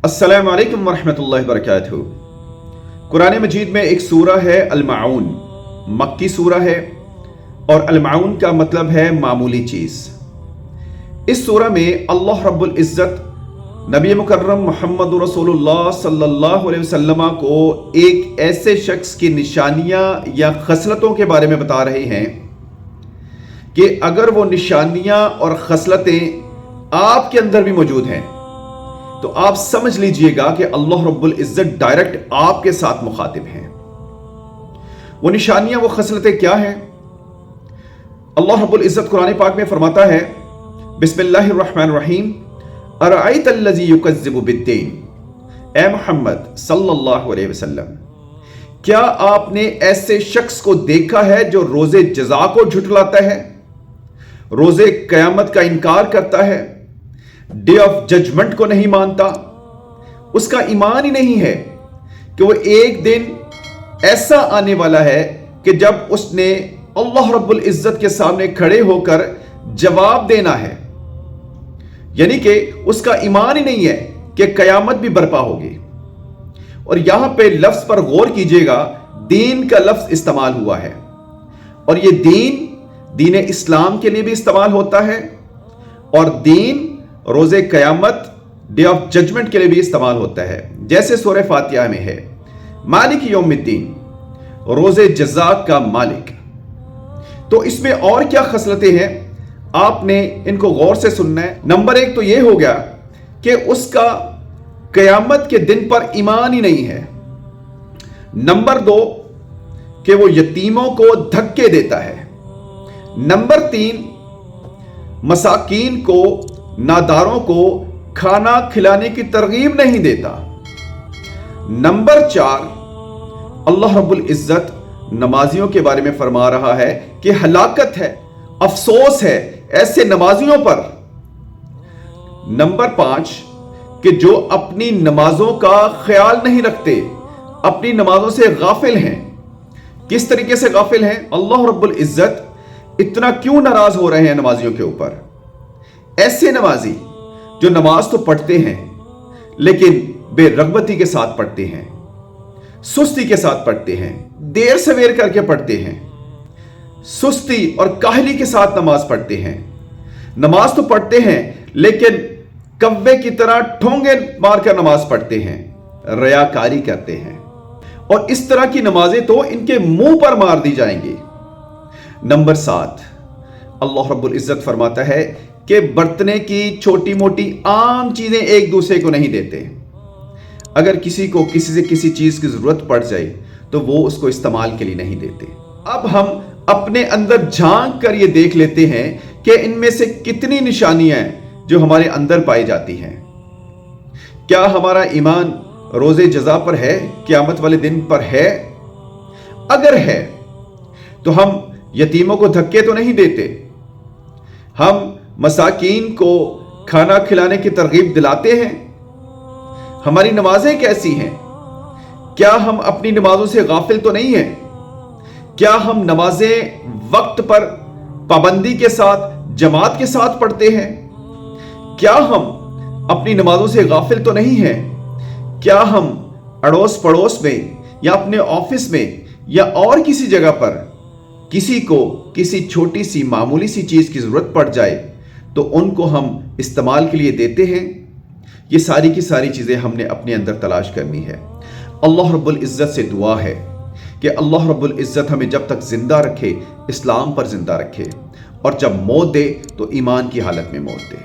अस्सलामु अलैकुम वरहमतुल्लाहि वबरकातुहू। कुरान मजीद में एक सूरा है अल-माऊन, मक्की सूरा है और अल-माऊन का मतलब है मामूली चीज़। इस सूरा में अल्लाह रब्बुल इज़्ज़त नबी मुकर्रम मुहम्मद रसूलुल्लाह सल्लल्लाहु अलैहि वसल्लम को एक ऐसे शख्स की निशानियाँ या खसलतों के बारे में बता रहे हैं कि अगर वो निशानियाँ और खसलतें आपके अंदर भी मौजूद हैं तो आप समझ लीजिएगा कि अल्लाह रब्बुल इज़्ज़त डायरेक्ट आपके साथ मुखातिब हैं। वो निशानियां, वो खसलतें क्या हैं? अल्लाह रब्बुल इज़्ज़त कुरान पाक में फरमाता है, बिस्मिल्लाहिर्रहमानिर्रहीम, अरअयतल्लज़ी युकज़्ज़िबु बिद्दीन। ए मोहम्मद सल्लल्लाहु अलैहि वसल्लम, क्या आपने ऐसे शख्स को देखा है जो रोजे जज़ा को झुठलाता है, रोजे क़यामत का इनकार करता है, डे ऑफ जजमेंट को नहीं मानता? उसका ईमान ही नहीं है कि वो एक दिन ऐसा आने वाला है कि जब उसने अल्लाह रब्बुल इज़्ज़त के सामने खड़े होकर जवाब देना है। यानी कि उसका ईमान ही नहीं है कि कयामत भी बर्पा होगी। और यहां पे लफ्ज पर गौर कीजिएगा, दीन का लफ्ज इस्तेमाल हुआ है और ये दीन इस्लाम के लिए भी इस्तेमाल होता है और दीन रोजे कयामत, डे ऑफ जजमेंट के लिए भी इस्तेमाल होता है। जैसे सूरह फातिहा में है, मालिक यौमिद्दीन, रोजे जज़ा का मालिक। तो इसमें और क्या खसलतें हैं, आपने इनको गौर से सुनना है। नंबर एक तो यह हो गया कि उसका कयामत के दिन पर ईमान ही नहीं है। नंबर दो कि वो यतीमों को धक्के देता है। नंबर तीन, मसाकीन को, नादारों को खाना खिलाने की तरगीब नहीं देता। नंबर चार, अल्लाह रब्बुल इज़्ज़त नमाजियों के बारे में फरमा रहा है कि हलाकत है, अफसोस है ऐसे नमाजियों पर। नंबर पांच, कि जो अपनी नमाजों का ख्याल नहीं रखते, अपनी नमाजों से गाफिल हैं। किस तरीके से गाफिल हैं? अल्लाह रब्बुल इज़्ज़त इतना क्यों नाराज हो रहे हैं नमाजियों के ऊपर? ऐसे नमाजी जो नमाज तो पढ़ते हैं लेकिन बेरगबती के साथ पढ़ते हैं, सुस्ती के साथ पढ़ते हैं, देर सवेर करके पढ़ते हैं, सुस्ती और काहली के साथ नमाज पढ़ते हैं। नमाज तो पढ़ते हैं लेकिन कव्वे की तरह ठोंगे मारकर नमाज पढ़ते हैं, रयाकारी करते हैं और इस तरह की नमाजें तो इनके मुंह पर मार दी जाएंगी। नंबर सात, अल्लाह रब्बुल इज़्ज़त फरमाता है कि बरतने की छोटी मोटी आम चीजें एक दूसरे को नहीं देते। अगर किसी को किसी से किसी चीज की जरूरत पड़ जाए तो वो उसको इस्तेमाल के लिए नहीं देते। अब हम अपने अंदर झांक कर ये देख लेते हैं कि इनमें से कितनी निशानियां हैं जो हमारे अंदर पाई जाती हैं। क्या हमारा ईमान रोजे जज़ा पर है, क़यामत वाले दिन पर है? अगर है तो हम यतीमों को धक्के तो नहीं देते, हम मसाकीन को खाना खिलाने की तरगीब दिलाते हैं। हमारी नमाजें कैसी हैं? क्या हम अपनी नमाजों से गाफिल तो नहीं हैं? क्या हम नमाजें वक्त पर पाबंदी के साथ, जमात के साथ पढ़ते हैं? क्या हम अपनी नमाजों से गाफिल तो नहीं हैं? क्या हम अड़ोस पड़ोस में या अपने ऑफिस में या और किसी जगह पर किसी को किसी छोटी सी मामूली सी चीज की जरूरत पड़ जाए तो उनको हम इस्तेमाल के लिए देते हैं? ये सारी की सारी चीजें हमने अपने अंदर तलाश करनी है। अल्लाह रब्बुल इज़्ज़त से दुआ है कि अल्लाह रब्बुल इज़्ज़त हमें जब तक जिंदा रखे, इस्लाम पर जिंदा रखे और जब मौत दे तो ईमान की हालत में मौत दे।